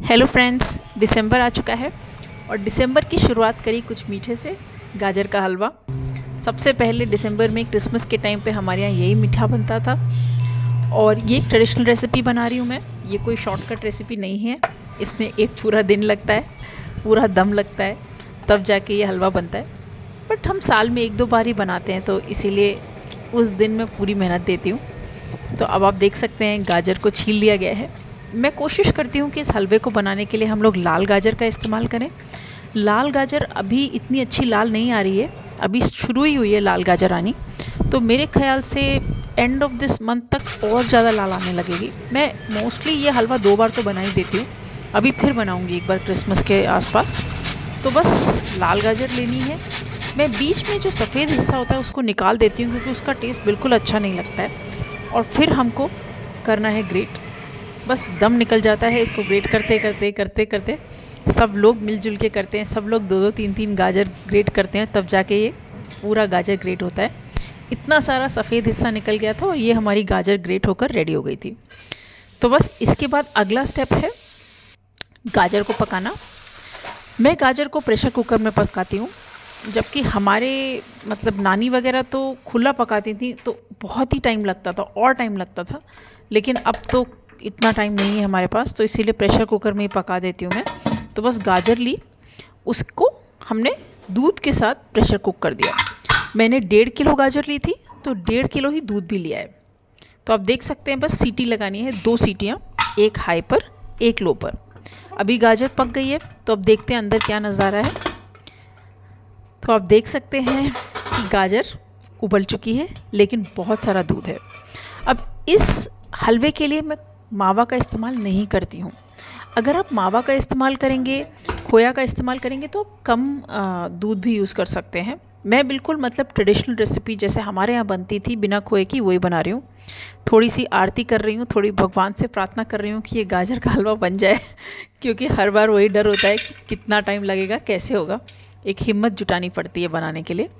Hello friends, दिसंबर आ चुका है और दिसंबर की शुरुआत करी कुछ मीठे से, गाजर का हलवा। सबसे पहले दिसंबर में क्रिसमस के टाइम पे हमारे यहाँ यही मीठा बनता था और ये एक ट्रेडिशनल रेसिपी बना रही हूँ मैं। ये कोई शॉर्टकट रेसिपी नहीं है, इसमें एक पूरा दिन लगता है, पूरा दम लगता है, तब जाके ये हलवा बनता है। बट हम साल में एक दो बार ही बनाते हैं, तो इसीलिए उस दिन मैं पूरी मेहनत देती हूँ। तो अब आप देख सकते हैं गाजर को छील लिया गया है। मैं कोशिश करती हूँ कि इस हलवे को बनाने के लिए हम लोग लाल गाजर का इस्तेमाल करें। लाल गाजर अभी इतनी अच्छी लाल नहीं आ रही है, अभी शुरू ही हुई है लाल गाजर आनी, तो मेरे ख्याल से एंड ऑफ दिस मंथ तक और ज़्यादा लाल आने लगेगी। मैं मोस्टली ये हलवा 2 बार तो बना ही देती हूँ, अभी फिर बनाऊँगी एक बार क्रिसमस के आसपास। तो बस लाल गाजर लेनी है। मैं बीच में जो सफ़ेद हिस्सा होता है उसको निकाल देती हूँ, क्योंकि उसका टेस्ट बिल्कुल अच्छा नहीं लगता है। और फिर हमको करना है ग्रेट, बस दम निकल जाता है इसको ग्रेट करते करते करते करते। सब लोग मिलजुल के करते हैं, सब लोग 2-2 3-3 गाजर ग्रेट करते हैं, तब जाके ये पूरा गाजर ग्रेट होता है। इतना सारा सफ़ेद हिस्सा निकल गया था और ये हमारी गाजर ग्रेट होकर रेडी हो गई थी। तो बस इसके बाद अगला स्टेप है गाजर को पकाना। मैं गाजर को प्रेशर कुकर में पकाती हूँ, जबकि हमारे मतलब नानी वगैरह तो खुला पकाती थी, तो बहुत ही टाइम लगता था और टाइम लगता था। लेकिन अब तो इतना टाइम नहीं है हमारे पास, तो इसीलिए प्रेशर कुकर में ही पका देती हूँ मैं। तो बस गाजर ली, उसको हमने दूध के साथ प्रेशर कुक कर दिया। मैंने 1.5 किलो गाजर ली थी, तो 1.5 किलो ही दूध भी लिया है। तो आप देख सकते हैं बस सीटी लगानी है, 2 सीटियाँ, एक हाई पर एक लो पर। अभी गाजर पक गई है, तो अब देखते हैं अंदर क्या नज़ारा है। तो आप देख सकते हैं कि गाजर उबल चुकी है, लेकिन बहुत सारा दूध है। अब इस हलवे के लिए मैं मावा का इस्तेमाल नहीं करती हूँ। अगर आप मावा का इस्तेमाल करेंगे, खोया का इस्तेमाल करेंगे, तो आप कम दूध भी यूज़ कर सकते हैं। मैं बिल्कुल मतलब ट्रेडिशनल रेसिपी जैसे हमारे यहाँ बनती थी बिना खोए की, वही बना रही हूँ। थोड़ी सी आरती कर रही हूँ, थोड़ी भगवान से प्रार्थना कर रही हूँ कि ये गाजर का हलवा बन जाए क्योंकि हर बार वही डर होता है कि कितना टाइम लगेगा, कैसे होगा। एक हिम्मत जुटानी पड़ती है बनाने के लिए।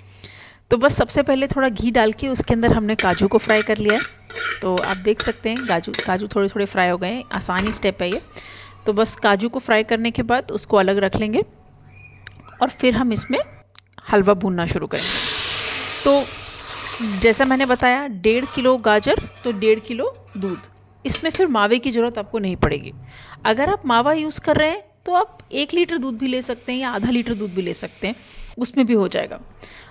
तो बस सबसे पहले थोड़ा घी डाल के उसके अंदर हमने काजू को फ्राई कर लिया है। तो आप देख सकते हैं काजू थोड़े थोड़े फ्राई हो गए हैं, आसानी स्टेप है ये। तो बस काजू को फ्राई करने के बाद उसको अलग रख लेंगे और फिर हम इसमें हलवा भूनना शुरू करेंगे। तो जैसा मैंने बताया 1.5 किलो गाजर तो 1.5 किलो दूध, इसमें फिर मावे की ज़रूरत आपको नहीं पड़ेगी। अगर आप मावा यूज़ कर रहे हैं तो आप 1 लीटर दूध भी ले सकते हैं या आधा लीटर दूध भी ले सकते हैं, उसमें भी हो जाएगा।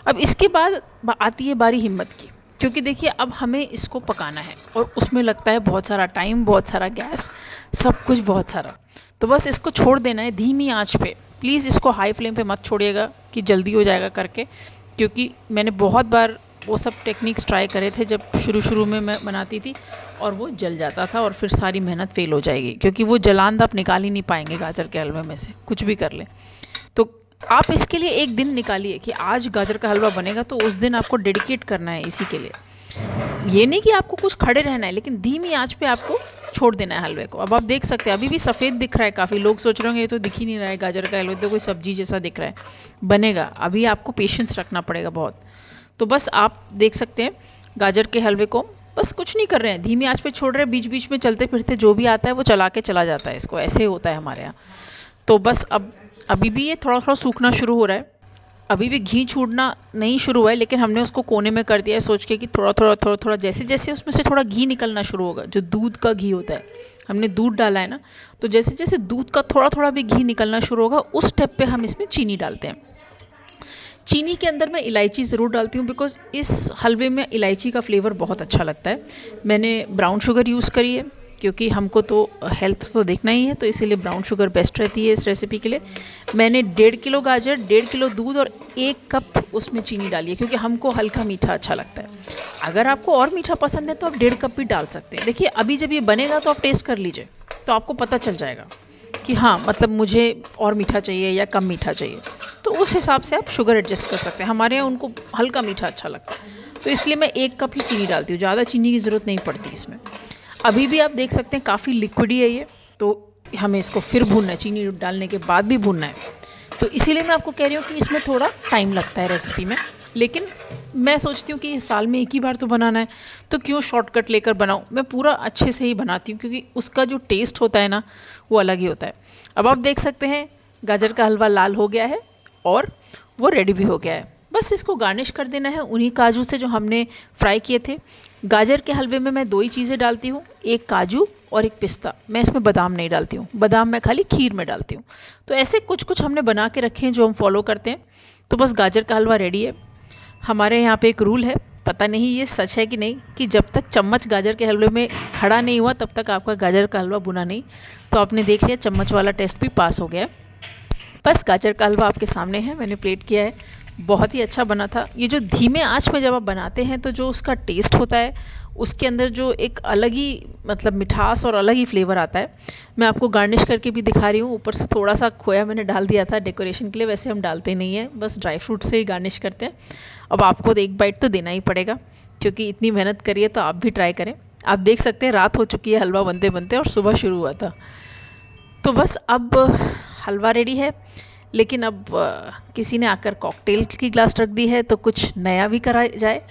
अब इसके बाद आती है बारी हिम्मत की, क्योंकि देखिए अब हमें इसको पकाना है और उसमें लगता है बहुत सारा टाइम, बहुत सारा गैस, सब कुछ बहुत सारा। तो बस इसको छोड़ देना है धीमी आंच पे। प्लीज़ इसको हाई फ्लेम पे मत छोड़िएगा कि जल्दी हो जाएगा करके, क्योंकि मैंने बहुत बार वो सब टेक्निक्स ट्राई करे थे जब शुरू में मैं बनाती थी, और वो जल जाता था और फिर सारी मेहनत फ़ेल हो जाएगी, क्योंकि वो जलांद आप निकाल ही नहीं पाएंगे गाजर के हलवे में से, कुछ भी कर लें। तो आप इसके लिए एक दिन निकालिए कि आज गाजर का हलवा बनेगा, तो उस दिन आपको डेडिकेट करना है इसी के लिए। ये नहीं कि आपको कुछ खड़े रहना है, लेकिन धीमी आंच पे आपको छोड़ देना है हलवे को। अब आप देख सकते हैं अभी भी सफ़ेद दिख रहा है, काफ़ी लोग सोच रहे होंगे ये तो दिख ही नहीं रहा है गाजर का हलवा, तो कोई सब्जी जैसा दिख रहा है। बनेगा, अभी आपको पेशेंस रखना पड़ेगा बहुत। तो बस आप देख सकते हैं गाजर के हलवे को बस कुछ नहीं कर रहे हैं, धीमी आंच पे छोड़ रहे हैं, बीच बीच में चलते फिरते जो भी आता है वो चला के चला जाता है, इसको ऐसे होता है हमारे यहाँ। तो बस अब अभी भी ये थोड़ा थोड़ा सूखना शुरू हो रहा है, अभी भी घी छूटना नहीं शुरू हुआ है, लेकिन हमने उसको कोने में कर दिया है सोच के कि थोड़ा थोड़ा जैसे जैसे उसमें से थोड़ा घी निकलना शुरू होगा, जो दूध का घी होता है, हमने दूध डाला है ना, तो जैसे जैसे दूध का थोड़ा थोड़ा भी घी निकलना शुरू होगा, उस स्टेप पे हम इसमें चीनी डालते हैं। चीनी के अंदर मैं इलायची ज़रूर डालती हूँ, बिकॉज़ इस हलवे में इलायची का फ्लेवर बहुत अच्छा लगता है। मैंने ब्राउन शुगर यूज़ करी है, क्योंकि हमको तो हेल्थ तो देखना ही है, तो इसीलिए ब्राउन शुगर बेस्ट रहती है इस रेसिपी के लिए। मैंने 1.5 किलो गाजर, 1.5 किलो दूध और 1 कप उसमें चीनी डाली है, क्योंकि हमको हल्का मीठा अच्छा लगता है। अगर आपको और मीठा पसंद है तो आप 1.5 कप भी डाल सकते हैं। देखिए अभी जब ये बनेगा तो आप टेस्ट कर लीजिए, तो आपको पता चल जाएगा कि हाँ मतलब मुझे और मीठा चाहिए या कम मीठा चाहिए, तो उस हिसाब से आप शुगर एडजस्ट कर सकते हैं। हमारे यहाँ उनको हल्का मीठा अच्छा लगता है, तो इसलिए मैं 1 कप ही चीनी डालती हूँ, ज़्यादा चीनी की ज़रूरत नहीं पड़ती इसमें। अभी भी आप देख सकते हैं काफ़ी लिक्विडी है ये, तो हमें इसको फिर भूनना है, चीनी डालने के बाद भी भूनना है। तो इसीलिए मैं आपको कह रही हूँ कि इसमें थोड़ा टाइम लगता है रेसिपी में, लेकिन मैं सोचती हूँ कि साल में एक ही बार तो बनाना है, तो क्यों शॉर्टकट लेकर बनाऊँ। मैं पूरा अच्छे से ही बनाती हूँ क्योंकि उसका जो टेस्ट होता है ना वो अलग ही होता है। अब आप देख सकते हैं गाजर का हलवा लाल हो गया है और वो रेडी भी हो गया है। बस इसको गार्निश कर देना है उन्हीं काजू से जो हमने फ्राई किए थे। गाजर के हलवे में मैं दो ही चीज़ें डालती हूँ, एक काजू और एक पिस्ता। मैं इसमें बादाम नहीं डालती हूँ, बादाम मैं खाली खीर में डालती हूँ। तो ऐसे कुछ कुछ हमने बना के रखे हैं जो हम फॉलो करते हैं। तो बस गाजर का हलवा रेडी है। हमारे यहाँ पे एक रूल है, पता नहीं ये सच है कि नहीं, कि जब तक चम्मच गाजर के हलवे में खड़ा नहीं हुआ तब तक आपका गाजर का हलवा बुना नहीं। तो आपने देख लिया, चम्मच वाला टेस्ट भी पास हो गया है। बस गाजर का हलवा आपके सामने है, मैंने प्लेट किया है। बहुत ही अच्छा बना था। ये जो धीमे आंच में जब आप बनाते हैं तो जो उसका टेस्ट होता है उसके अंदर जो एक अलग ही मतलब मिठास और अलग ही फ्लेवर आता है। मैं आपको गार्निश करके भी दिखा रही हूँ। ऊपर से थोड़ा सा खोया मैंने डाल दिया था डेकोरेशन के लिए, वैसे हम डालते नहीं हैं, बस ड्राई फ्रूट से ही गार्निश करते हैं। अब आपको एक बाइट तो देना ही पड़ेगा क्योंकि इतनी मेहनत करिए, तो आप भी ट्राई करें। आप देख सकते हैं रात हो चुकी है हलवा बनते बनते और सुबह शुरू हुआ था। तो बस अब हलवा रेडी है, लेकिन अब किसी ने आकर कॉकटेल की ग्लास रख दी है, तो कुछ नया भी करा जाए।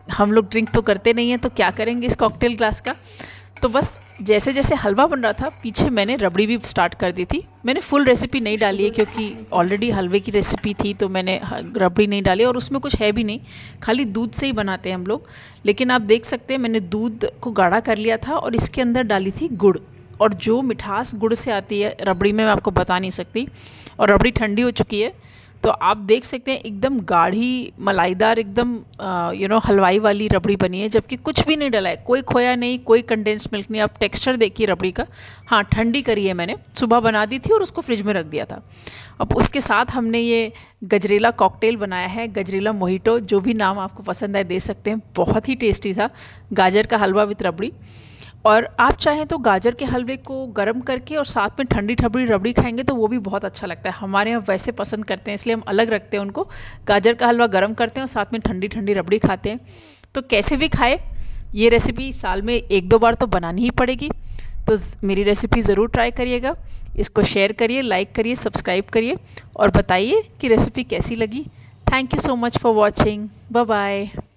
हम लोग ड्रिंक तो करते नहीं हैं, तो क्या करेंगे इस कॉकटेल ग्लास का। तो बस जैसे जैसे हलवा बन रहा था पीछे मैंने रबड़ी भी स्टार्ट कर दी थी। मैंने फुल रेसिपी नहीं डाली है क्योंकि ऑलरेडी हलवे की रेसिपी थी, तो मैंने रबड़ी नहीं डाली और उसमें कुछ है भी नहीं, खाली दूध से ही बनाते हैं हम लोग। लेकिन आप देख सकते हैं मैंने दूध को गाढ़ा कर लिया था और इसके अंदर डाली थी गुड़, और जो मिठास गुड़ से आती है रबड़ी में मैं आपको बता नहीं सकती। और रबड़ी ठंडी हो चुकी है, तो आप देख सकते हैं एकदम गाढ़ी मलाईदार, एकदम हलवाई वाली रबड़ी बनी है, जबकि कुछ भी नहीं डला है, कोई खोया नहीं, कोई कंडेंस मिल्क नहीं। आप टेक्सचर देखिए रबड़ी का। हाँ, ठंडी करी है मैंने, सुबह बना दी थी और उसको फ्रिज में रख दिया था। अब उसके साथ हमने ये गजरेला कॉकटेल बनाया है, गजरेला मोहिटो, जो भी नाम आपको पसंद आए दे सकते हैं। बहुत ही टेस्टी था, गाजर का हलवा विद रबड़ी। और आप चाहें तो गाजर के हलवे को गर्म करके और साथ में ठंडी ठंडी रबड़ी खाएंगे तो वो भी बहुत अच्छा लगता है। हमारे यहाँ वैसे पसंद करते हैं, इसलिए हम अलग रखते हैं उनको। गाजर का हलवा गर्म करते हैं और साथ में ठंडी ठंडी रबड़ी खाते हैं। तो कैसे भी खाए, ये रेसिपी साल में एक दो बार तो बनानी ही पड़ेगी। तो मेरी रेसिपी ज़रूर ट्राई करिएगा, इसको शेयर करिए, लाइक करिए, सब्सक्राइब करिए और बताइए कि रेसिपी कैसी लगी। Thank you so much for watching. Bye bye.